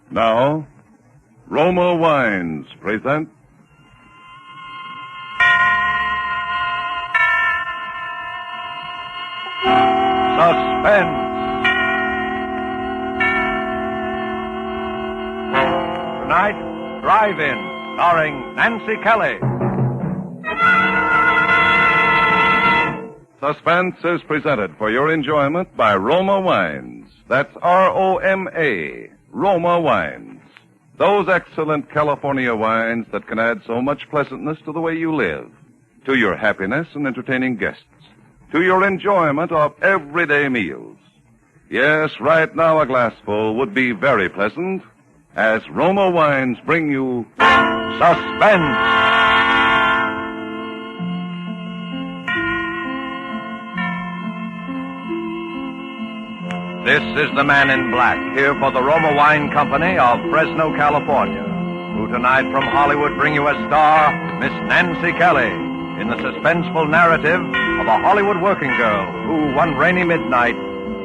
Now, Roma Wines present Suspense. Tonight, Drive-In, starring Nancy Kelly. Suspense is presented for your enjoyment by Roma Wines. That's R-O-M-A, Roma Wines. Those excellent California wines that can add so much pleasantness to the way you live, to your happiness in entertaining guests, to your enjoyment of everyday meals. Yes, right now a glassful would be very pleasant as Roma Wines bring you Suspense. This is the Man in Black, here for the Roma Wine Company of Fresno, California, who tonight from Hollywood bring you as star Miss Nancy Kelly in the suspenseful narrative of a Hollywood working girl who, one rainy midnight,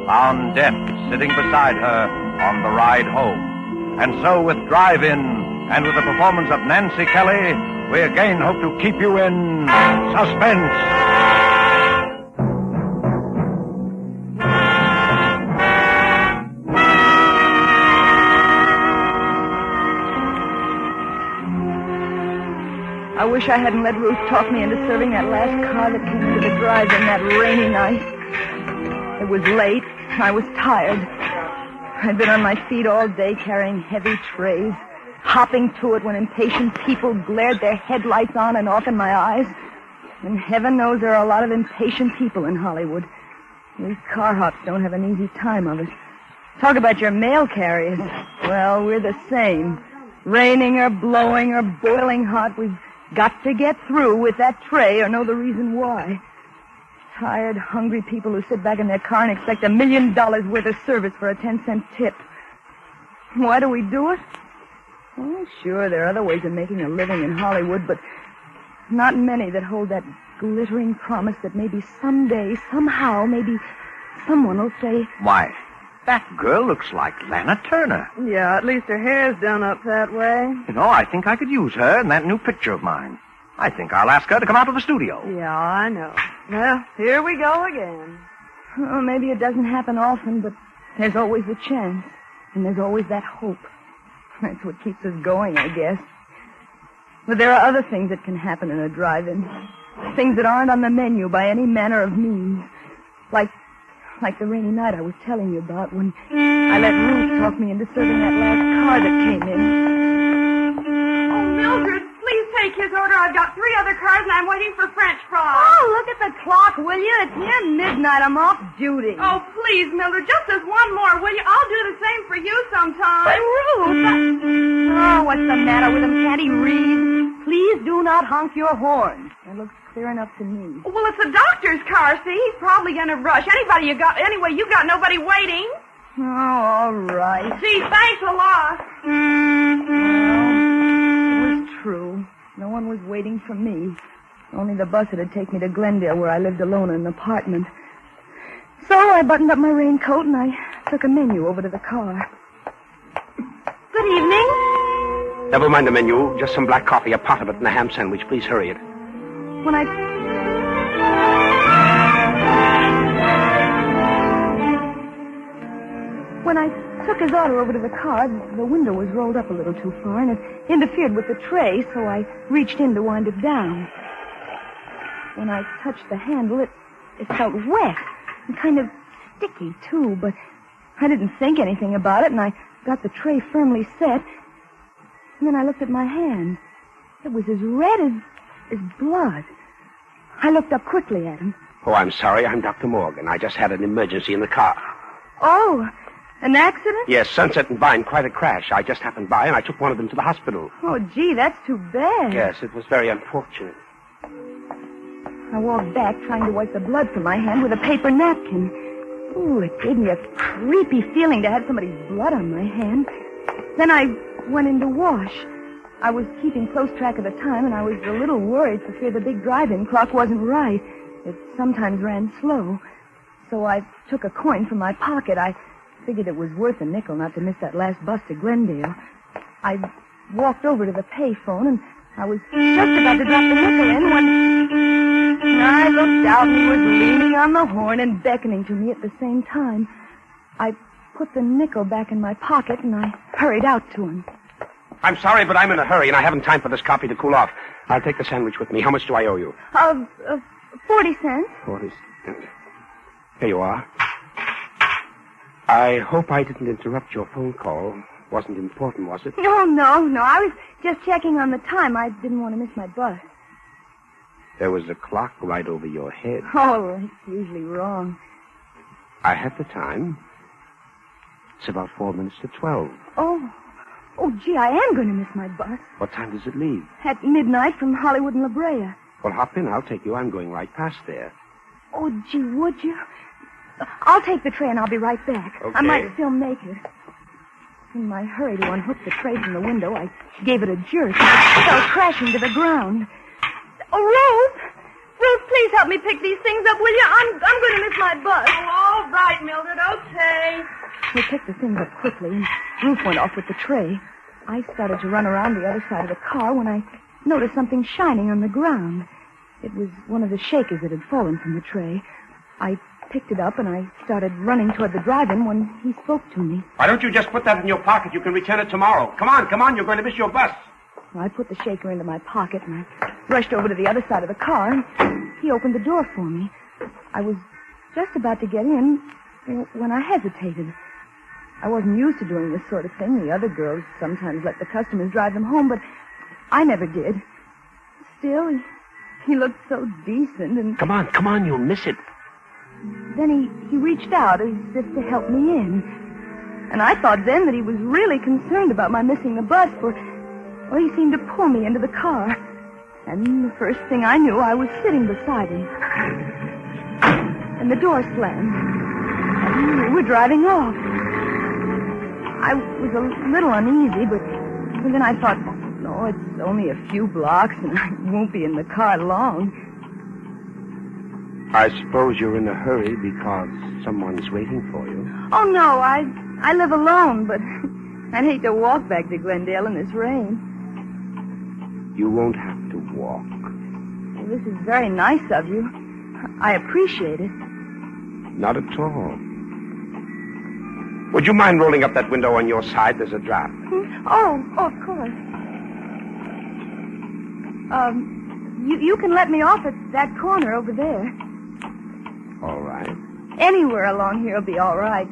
found death sitting beside her on the ride home. And so, with Drive-In and with the performance of Nancy Kelly, we again hope to keep you in suspense. I wish I hadn't let Ruth talk me into serving that last car that came into the drive-in that rainy night. It was late. I was tired. I'd been on my feet all day carrying heavy trays, hopping to it when impatient people glared their headlights on and off in my eyes. And heaven knows there are a lot of impatient people in Hollywood. These car hops don't have an easy time of it. Talk about your mail carriers. Well, we're the same. Raining or blowing or boiling hot, we've got to get through with that tray or know the reason why. Tired, hungry people who sit back in their car and expect $1 million worth of service for a 10-cent tip. Why do we do it? Well, sure, there are other ways of making a living in Hollywood, but not many that hold that glittering promise that maybe someday, somehow, maybe someone will say, "Why, that girl looks like Lana Turner." Yeah, at least her hair's done up that way. You know, I think I could use her in that new picture of mine. I think I'll ask her to come out to the studio. Yeah, I know. Well, here we go again. Well, maybe it doesn't happen often, but there's always the chance. And there's always that hope. That's what keeps us going, I guess. But there are other things that can happen in a drive-in. Things that aren't on the menu by any manner of means. Like the rainy night I was telling you about when I let Ruth talk me into serving that last car that came in. Oh, Mildred, please take his order. I've got 3 other cars and I'm waiting for French fries. Oh, look at the clock, will you? It's near midnight. I'm off duty. Oh, please, Mildred, just as one more, will you? I'll do the same for you sometime. But Ruth, Oh, what's the matter with him? Can't he read? Please do not honk your horn. It looks clear enough to me. Well, it's the doctor's car, see? He's probably going to rush. Anyway, you got nobody waiting. Oh, all right. Gee, thanks a lot. Well, it was true. No one was waiting for me. Only the bus that'd take me to Glendale, where I lived alone in an apartment. So I buttoned up my raincoat and I took a menu over to the car. Good evening. Never mind the menu. Just some black coffee, a pot of it, and a ham sandwich. Please hurry it. When I took his order over to the car, the window was rolled up a little too far, and it interfered with the tray, so I reached in to wind it down. When I touched the handle, it felt wet and kind of sticky, too, but I didn't think anything about it, and I got the tray firmly set. And then I looked at my hand. It was as red as blood. I looked up quickly at him. Oh, I'm sorry. I'm Dr. Morgan. I just had an emergency in the car. Oh, an accident? Yes, Sunset and Vine, quite a crash. I just happened by, and I took one of them to the hospital. Oh, gee, that's too bad. Yes, it was very unfortunate. I walked back, trying to wipe the blood from my hand with a paper napkin. Ooh, it gave me a creepy feeling to have somebody's blood on my hand. Then I went in to wash. I was keeping close track of the time, and I was a little worried for fear the big drive-in clock wasn't right. It sometimes ran slow. So I took a coin from my pocket. I figured it was worth a nickel not to miss that last bus to Glendale. I walked over to the payphone, and I was just about to drop the nickel in when I looked out, and he was leaning on the horn and beckoning to me at the same time. I put the nickel back in my pocket, and I hurried out to him. I'm sorry, but I'm in a hurry, and I haven't time for this coffee to cool off. I'll take the sandwich with me. How much do I owe you? 40 cents. 40 cents. Here you are. I hope I didn't interrupt your phone call. Wasn't important, was it? No. I was just checking on the time. I didn't want to miss my bus. There was a clock right over your head. Oh, that's usually wrong. I have the time. It's about 4 minutes to 12. Oh, gee, I am going to miss my bus. What time does it leave? At midnight from Hollywood and La Brea. Well, hop in. I'll take you. I'm going right past there. Oh, gee, would you? I'll take the tray and I'll be right back. Okay. I might still make it. In my hurry to unhook the tray from the window, I gave it a jerk and it fell crashing to the ground. Oh, Ruth! Ruth, please help me pick these things up, will you? I'm going to miss my bus. Oh, all right, Mildred, okay. We picked the things up quickly, and Ruth went off with the tray. I started to run around the other side of the car when I noticed something shining on the ground. It was one of the shakers that had fallen from the tray. I picked it up, and I started running toward the drive-in when he spoke to me. Why don't you just put that in your pocket? You can return it tomorrow. Come on. You're going to miss your bus. Well, I put the shaker into my pocket, and I rushed over to the other side of the car, and he opened the door for me. I was just about to get in when I hesitated. I wasn't used to doing this sort of thing. The other girls sometimes let the customers drive them home, but I never did. Still, he looked so decent, and... Come on, you'll miss it. Then he reached out as if to help me in. And I thought then that he was really concerned about my missing the bus, for, well, he seemed to pull me into the car. And the first thing I knew, I was sitting beside him. And the door slammed. And we were driving off. I was a little uneasy, but then I thought, no, it's only a few blocks, and I won't be in the car long. I suppose you're in a hurry because someone's waiting for you. Oh, no, I live alone, but I'd hate to walk back to Glendale in this rain. You won't have to walk. Well, this is very nice of you. I appreciate it. Not at all. Would you mind rolling up that window on your side? There's a draft. Oh, of course. You can let me off at that corner over there. All right. Anywhere along here will be all right.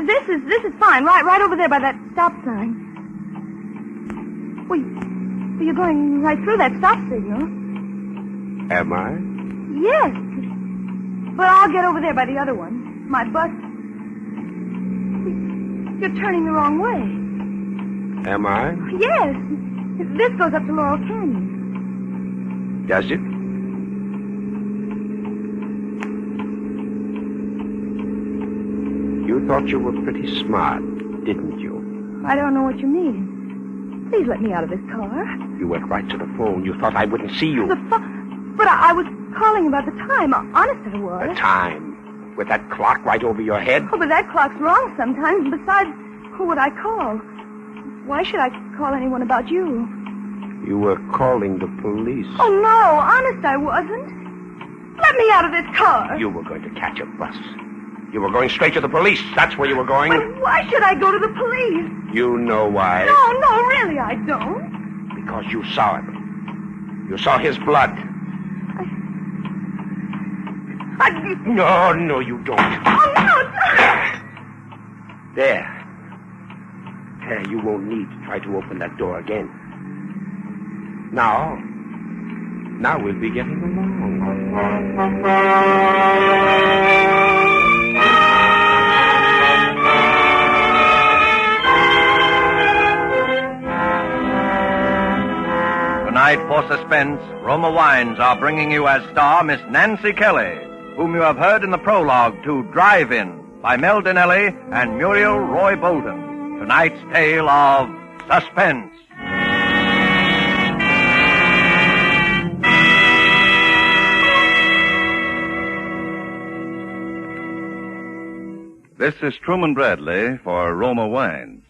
This is fine. Right over there by that stop sign. Well, you're going right through that stop signal. Am I? Yes. But I'll get over there by the other one. My bus... You're turning the wrong way. Am I? Yes. This goes up to Laurel Canyon. Does it? You thought you were pretty smart, didn't you? I don't know what you mean. Please let me out of this car. You went right to the phone. You thought I wouldn't see you. But I was calling about the time. Honest, I was. The time? With that clock right over your head? Oh, but that clock's wrong sometimes. Besides, who would I call? Why should I call anyone about you? You were calling the police. Oh, no. Honest, I wasn't. Let me out of this car. You were going to catch a bus. You were going straight to the police. That's where you were going. But why should I go to the police? You know why. No, really, I don't. Because you saw it. You saw his blood. No, you don't. Oh, no. There, you won't need to try to open that door again. Now we'll be getting along. Tonight, for suspense, Roma Wines are bringing you as star Miss Nancy Kelly, whom you have heard in the prologue to Drive-In by Mel Dinelli and Muriel Roy Bolton. Tonight's tale of suspense. This is Truman Bradley for Roma Wines.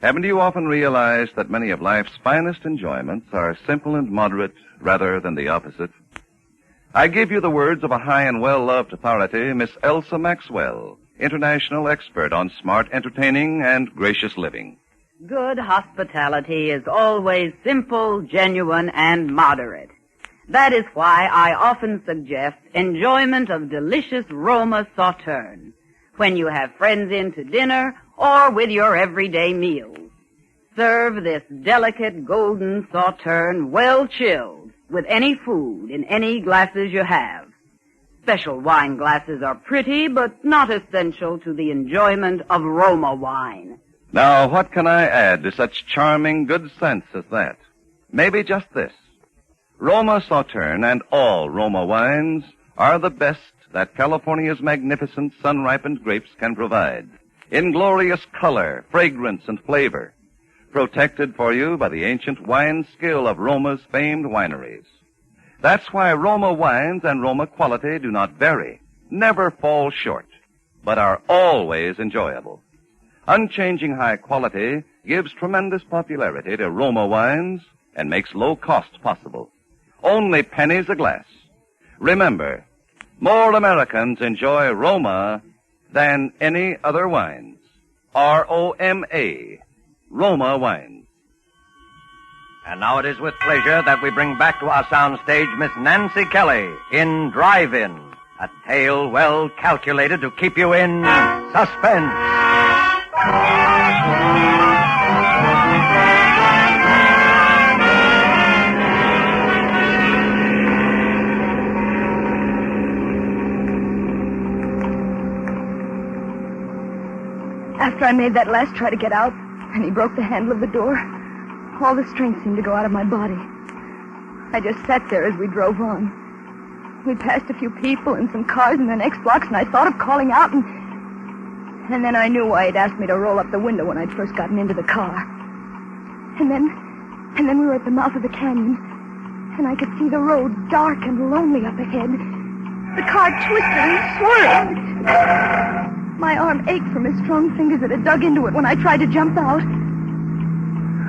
Haven't you often realized that many of life's finest enjoyments are simple and moderate rather than the opposite? I give you the words of a high and well-loved authority, Miss Elsa Maxwell, international expert on smart entertaining and gracious living. Good hospitality is always simple, genuine, and moderate. That is why I often suggest enjoyment of delicious Roma Sauterne when you have friends in to dinner or with your everyday meals. Serve this delicate golden Sauterne well chilled with any food in any glasses you have. Special wine glasses are pretty, but not essential to the enjoyment of Roma wine. Now, what can I add to such charming good sense as that? Maybe just this. Roma Sauterne and all Roma wines are the best that California's magnificent sun-ripened grapes can provide, in glorious color, fragrance, and flavor, protected for you by the ancient wine skill of Roma's famed wineries. That's why Roma wines and Roma quality do not vary, never fall short, but are always enjoyable. Unchanging high quality gives tremendous popularity to Roma wines and makes low cost possible. Only pennies a glass. Remember, more Americans enjoy Roma than any other wines. R-O-M-A, Roma wines. And now it is with pleasure that we bring back to our soundstage Miss Nancy Kelly in Drive-In, a tale well calculated to keep you in suspense. After I made that last try to get out, and he broke the handle of the door, all the strength seemed to go out of my body. I just sat there as we drove on. We passed a few people and some cars in the next blocks, and I thought of calling out, and then I knew why he'd asked me to roll up the window when I'd first gotten into the car. And then we were at the mouth of the canyon, and I could see the road dark and lonely up ahead. The car twisted and swerved. My arm ached from his strong fingers that had dug into it when I tried to jump out.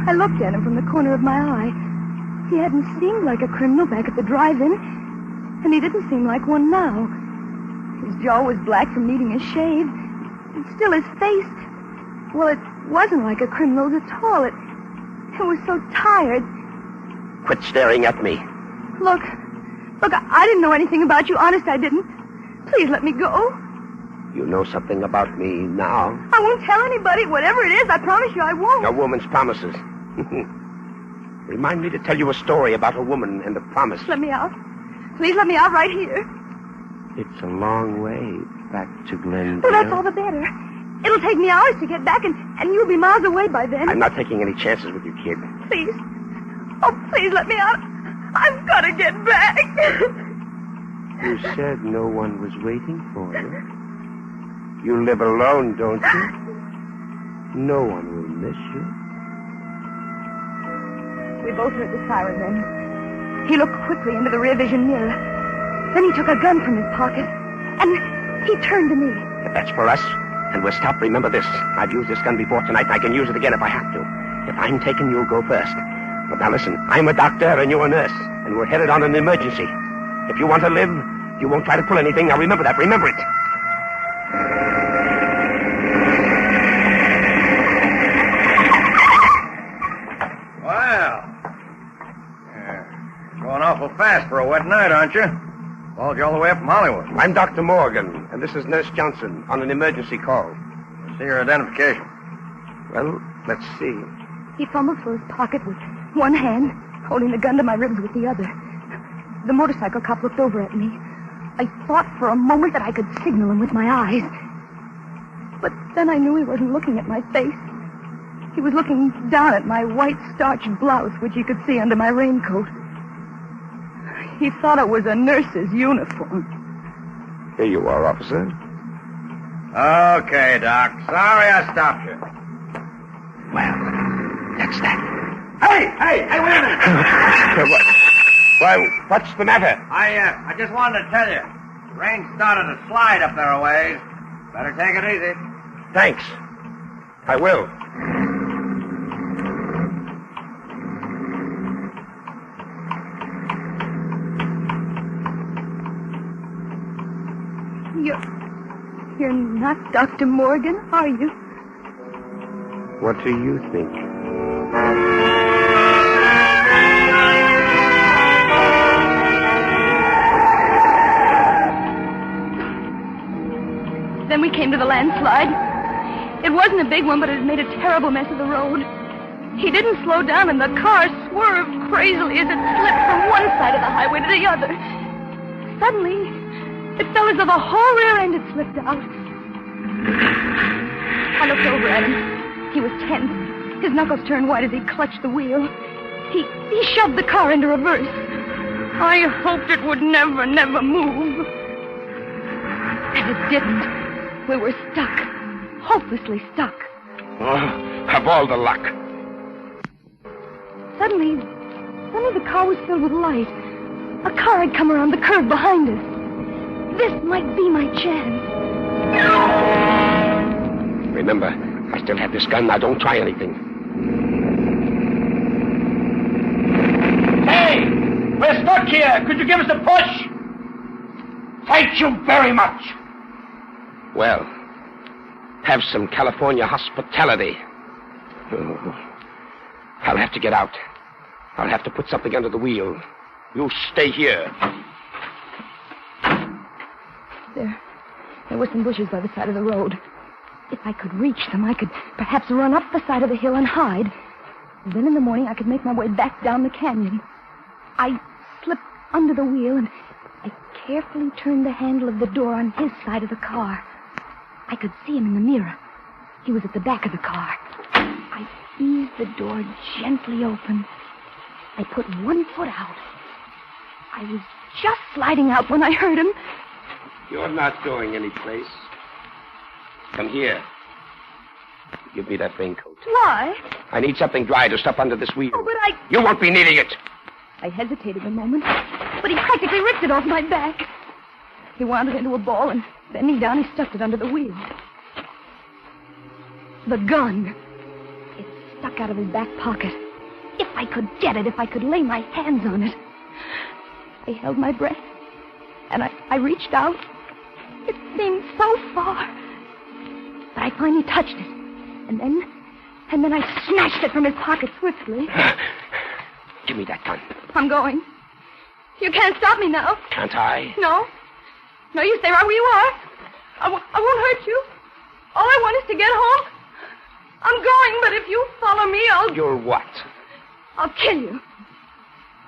I looked at him from the corner of my eye. He hadn't seemed like a criminal back at the drive-in, and he didn't seem like one now. His jaw was black from needing a shave, and still his face, well, it wasn't like a criminal's at all. It was so tired. Quit staring at me. Look, I didn't know anything about you. Honest, I didn't. Please let me go. You know something about me now. I won't tell anybody. Whatever it is, I promise you I won't. A woman's promises. Remind me to tell you a story about a woman and a promise. Let me out. Please let me out right here. It's a long way back to Glendale. Well, that's all the better. It'll take me hours to get back, and you'll be miles away by then. I'm not taking any chances with you, kid. Please. Oh, please let me out. I've got to get back. You said no one was waiting for you. You live alone, don't you? No one will miss you. We both heard the siren then. He looked quickly into the rear vision mirror. Then he took a gun from his pocket, and he turned to me. If that's for us, and we're stopped, remember this. I've used this gun before tonight, and I can use it again if I have to. If I'm taken, you'll go first. But now listen, I'm a doctor, and you're a nurse, and we're headed on an emergency. If you want to live, you won't try to pull anything. Now remember that. Remember it. Going awful fast for a wet night, aren't you? Followed you all the way up from Hollywood. I'm Dr. Morgan, and this is Nurse Johnson on an emergency call. See your identification. Well, let's see. He fumbled for his pocket with one hand, holding the gun to my ribs with the other. The motorcycle cop looked over at me. I thought for a moment that I could signal him with my eyes. But then I knew he wasn't looking at my face. He was looking down at my white starched blouse, which you could see under my raincoat. He thought it was a nurse's uniform. Here you are, officer. Okay, Doc. Sorry I stopped you. Well, that's that. Hey, wait a minute. Why, what's the matter? I just wanted to tell you. The rain started to slide up there a ways. Better take it easy. Thanks. I will. You're not Dr. Morgan, are you? What do you think? Then we came to the landslide. It wasn't a big one, but it had made a terrible mess of the road. He didn't slow down, and the car swerved crazily as it slipped from one side of the highway to the other. Suddenly, it felt as though the whole rear end had slipped out. I looked over at him. He was tense. His knuckles turned white as he clutched the wheel. He shoved the car into reverse. I hoped it would never move. And it didn't. We were stuck. Hopelessly stuck. Oh, have all the luck. Suddenly the car was filled with light. A car had come around the curve behind us. This might be my chance. Remember, I still have this gun. Now don't try anything. Hey! We're stuck here. Could you give us a push? Thank you very much. Well, have some California hospitality. Oh, I'll have to get out. I'll have to put something under the wheel. You stay here. There were some bushes by the side of the road. If I could reach them, I could perhaps run up the side of the hill and hide. Then in the morning, I could make my way back down the canyon. I slipped under the wheel, and I carefully turned the handle of the door on his side of the car. I could see him in the mirror. He was at the back of the car. I eased the door gently open. I put one foot out. I was just sliding out when I heard him. You're not going anyplace. Come here. Give me that raincoat. Why? I need something dry to stuff under this wheel. Oh, but You won't be needing it. I hesitated a moment, but he practically ripped it off my back. He wound it into a ball, and bending down, he stuffed it under the wheel. The gun. It stuck out of his back pocket. If I could get it, if I could lay my hands on it. I held my breath, and I reached out. It seemed so far. But I finally touched it, and then I snatched it from his pocket swiftly. Give me that gun. I'm going. You can't stop me now. Can't I? No, you stay right where you are. I won't hurt you. All I want is to get home. I'm going, but if you follow me, You're what? I'll kill you.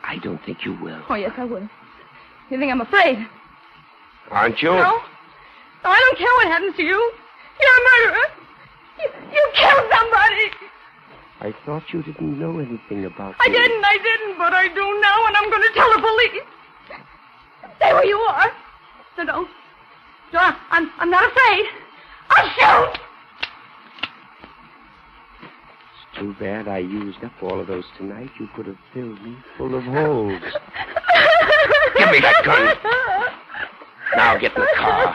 I don't think you will. Oh, yes, I will. You think I'm afraid? Aren't you? No, I don't care what happens to you. You're a murderer. You killed somebody. I thought you didn't know anything about I me. didn't, but I do now, and I'm going to tell the police. Stay where you are. No, I'm not afraid. I'll shoot. It's too bad I used up all of those tonight. You could have filled me full of holes. Give me that gun. Now get in the car.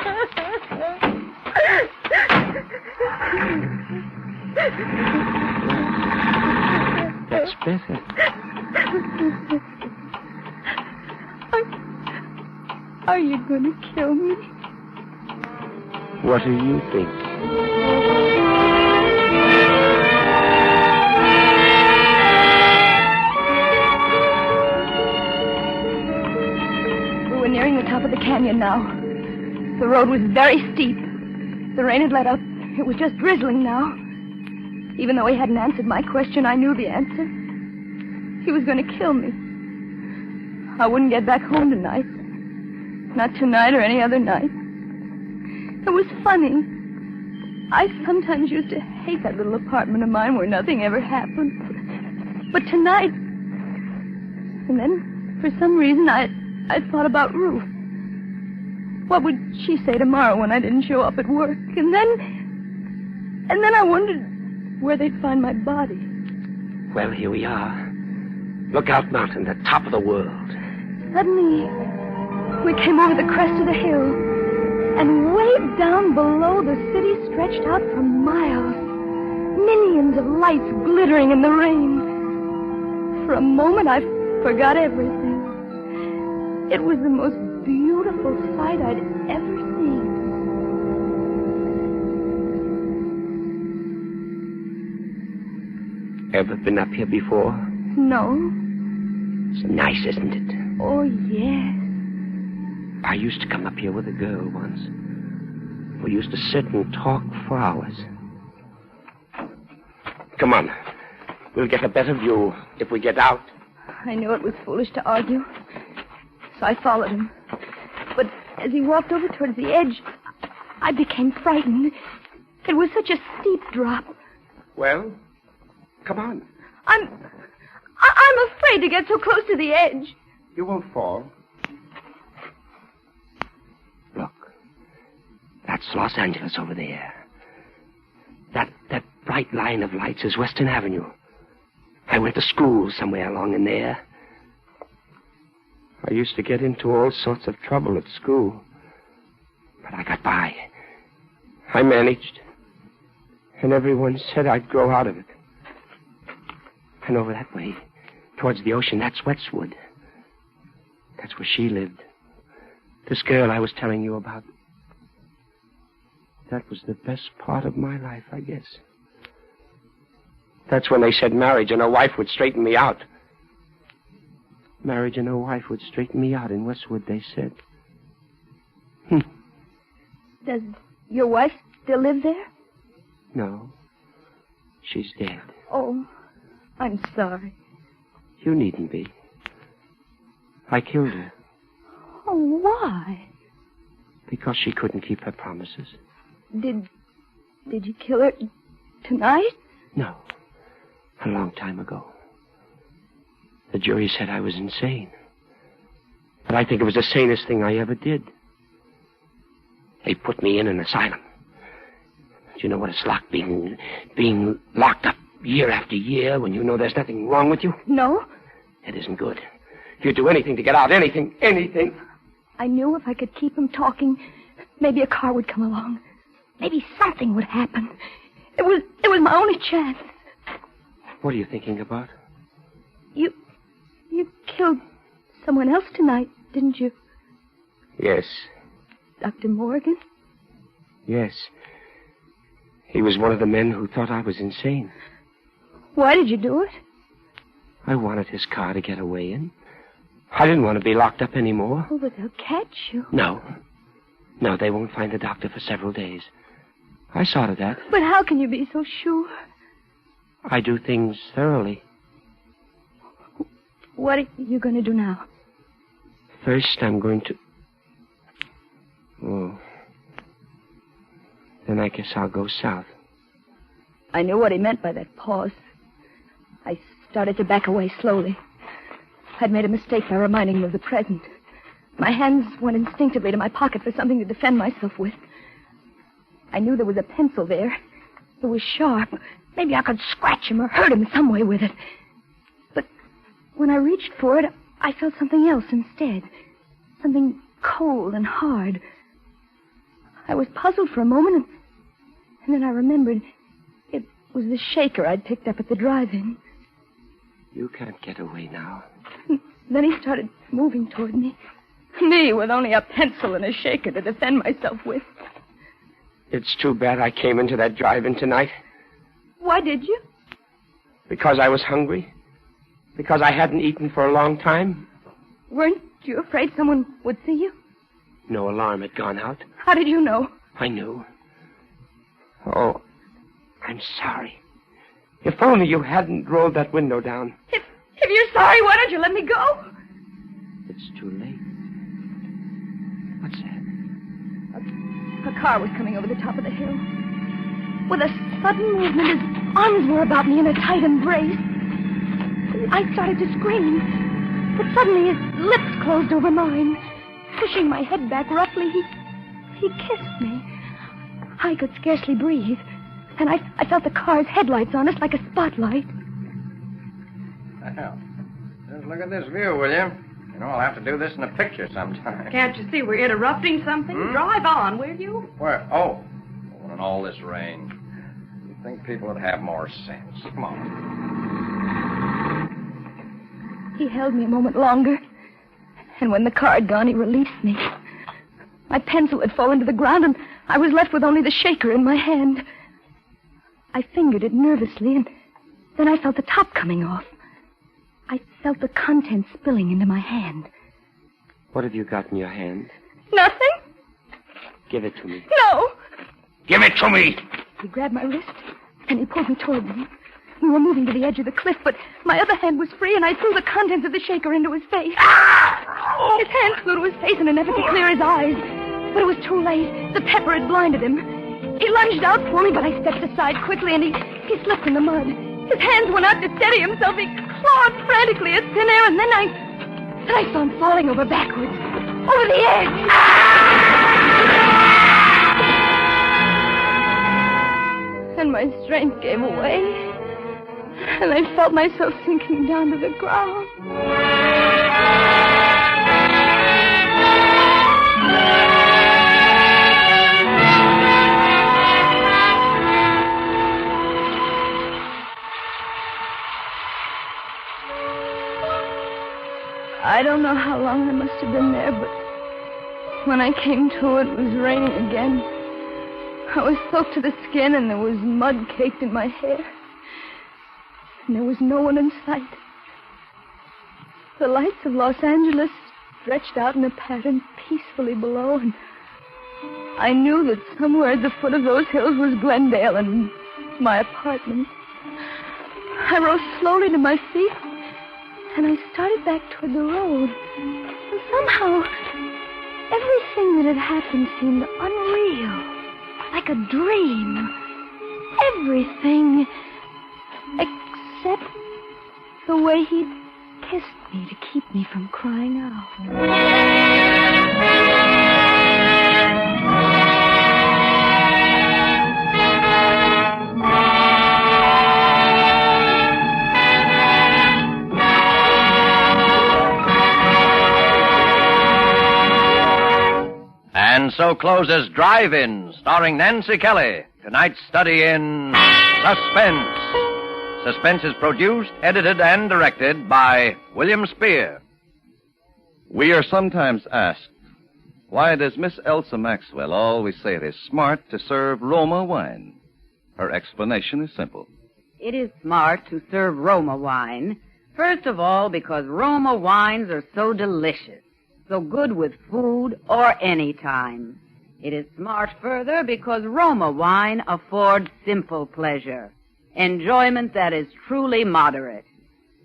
That's better. Are you going to kill me? What do you think? We were nearing the top of the canyon now. The road was very steep. The rain had let up. It was just drizzling now. Even though he hadn't answered my question, I knew the answer. He was going to kill me. I wouldn't get back home tonight. Not tonight or any other night. It was funny. I sometimes used to hate that little apartment of mine where nothing ever happened. But tonight... And then, for some reason, I thought about Ruth. What would she say tomorrow when I didn't show up at work? And then I wondered where they'd find my body. Well, here we are. Lookout Mountain, the top of the world. Suddenly, we came over the crest of the hill, And way down below, the city stretched out for miles. Millions of lights glittering in the rain. For a moment, I forgot everything. It was the most beautiful sight I'd ever seen. Ever been up here before? No. It's nice, isn't it? Oh, yes. I used to come up here with a girl once. We used to sit and talk for hours. Come on. We'll get a better view if we get out. I knew it was foolish to argue, so I followed him. But as he walked over towards the edge, I became frightened. It was such a steep drop. Well, come on. I'm afraid to get so close to the edge. You won't fall. Look. That's Los Angeles over there. That bright line of lights is Western Avenue. I went to school somewhere along in there. I used to get into all sorts of trouble at school. But I got by. I managed. And everyone said I'd grow out of it. And over that way, towards the ocean, that's Westwood. That's where she lived. This girl I was telling you about. That was the best part of my life, I guess. That's when they said marriage and a wife would straighten me out. Marriage and a wife would straighten me out in Westwood, they said. Does your wife still live there? No. She's dead. Oh, I'm sorry. You needn't be. I killed her. Oh, why? Because she couldn't keep her promises. Did you kill her tonight? No. A long time ago. The jury said I was insane. But I think it was the sanest thing I ever did. They put me in an asylum. Do you know what it's like being locked up year after year when you know there's nothing wrong with you? No. It isn't good. You'd do anything to get out. Anything. I knew if I could keep him talking, maybe a car would come along. Maybe something would happen. It was my only chance. What are you thinking about? You killed someone else tonight, didn't you? Yes. Dr. Morgan? Yes. He was one of the men who thought I was insane. Why did you do it? I wanted his car to get away in. I didn't want to be locked up anymore. Oh, but they'll catch you. No. No, they won't find the doctor for several days. I saw to that. But how can you be so sure? I do things thoroughly. What are you going to do now? First, I'm going to... Oh. Then I guess I'll go south. I knew what he meant by that pause. I started to back away slowly. I'd made a mistake by reminding him of the present. My hands went instinctively to my pocket for something to defend myself with. I knew there was a pencil there. It was sharp. Maybe I could scratch him or hurt him some way with it. But when I reached for it, I felt something else instead. Something cold and hard. I was puzzled for a moment, and then I remembered it was the shaker I'd picked up at the drive-in. You can't get away now. Then he started moving toward me. Me, with only a pencil and a shaker to defend myself with. It's too bad I came into that drive-in tonight. Why did you? Because I was hungry. Because I hadn't eaten for a long time. Weren't you afraid someone would see you? No alarm had gone out. How did you know? I knew. Oh, I'm sorry. If only you hadn't rolled that window down. If you're sorry, why don't you let me go? It's too late. What's that? A car was coming over the top of the hill. With a sudden movement, his arms were about me in a tight embrace. I started to scream, but suddenly his lips closed over mine. Pushing my head back roughly, he kissed me. I could scarcely breathe, and I felt the car's headlights on us like a spotlight. Well, just look at this view, will you? You know, I'll have to do this in a picture sometime. Can't you see we're interrupting something? Drive on, will you? Where? Oh, in all this rain. You'd think people would have more sense. Come on. He held me a moment longer, and when the car had gone, he released me. My pencil had fallen to the ground, and I was left with only the shaker in my hand. I fingered it nervously, and then I felt the top coming off. I felt the contents spilling into my hand. What have you got in your hand? Nothing? Give it to me. No! Give it to me. He grabbed my wrist, and he pulled me toward him. We were moving to the edge of the cliff, but my other hand was free, and I threw the contents of the shaker into his face. His hand flew to his face in an effort to clear his eyes. But it was too late. The pepper had blinded him. He lunged out for me, but I stepped aside quickly, and he slipped in the mud. His hands went out to steady himself. He clawed frantically at thin air, and then I saw him falling over backwards, over the edge. And my strength gave away, and I felt myself sinking down to the ground. I don't know how long I must have been there, but when I came to, it was raining again. I was soaked to the skin, and there was mud caked in my hair. And there was no one in sight. The lights of Los Angeles stretched out in a pattern peacefully below, and I knew that somewhere at the foot of those hills was Glendale and my apartment. I rose slowly to my feet, and I started back toward the road. And somehow, everything that had happened seemed unreal, like a dream. Everything except the way he'd kissed me to keep me from crying out. And so closes Drive-In, starring Nancy Kelly. Tonight's study in Suspense. Suspense is produced, edited, and directed by William Spear. We are sometimes asked, why does Miss Elsa Maxwell always say it is smart to serve Roma wine? Her explanation is simple. It is smart to serve Roma wine, first of all because Roma wines are so delicious, so good with food or any time. It is smart further because Roma wine affords simple pleasure, enjoyment that is truly moderate.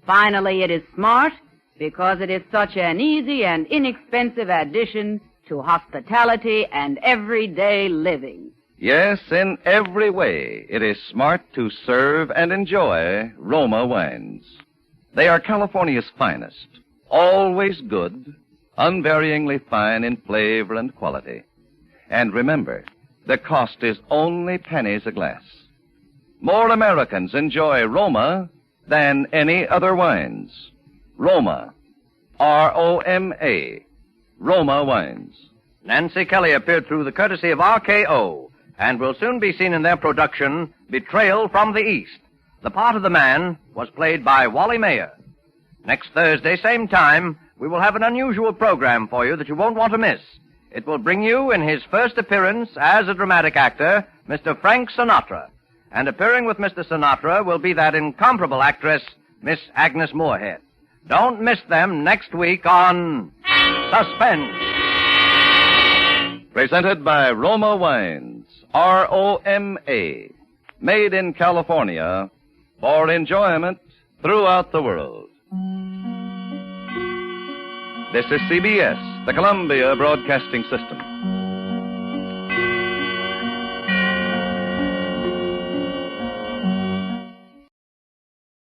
Finally, it is smart because it is such an easy and inexpensive addition to hospitality and everyday living. Yes, in every way, it is smart to serve and enjoy Roma wines. They are California's finest, always good, unvaryingly fine in flavor and quality. And remember, the cost is only pennies a glass. More Americans enjoy Roma than any other wines. Roma. R-O-M-A. Roma wines. Nancy Kelly appeared through the courtesy of RKO and will soon be seen in their production, Betrayal from the East. The part of the man was played by Wally Mayer. Next Thursday, same time, we will have an unusual program for you that you won't want to miss. It will bring you, in his first appearance as a dramatic actor, Mr. Frank Sinatra. And appearing with Mr. Sinatra will be that incomparable actress, Miss Agnes Moorehead. Don't miss them next week on Suspense. Presented by Roma Wines. R-O-M-A. Made in California for enjoyment throughout the world. This is CBS, the Columbia Broadcasting System.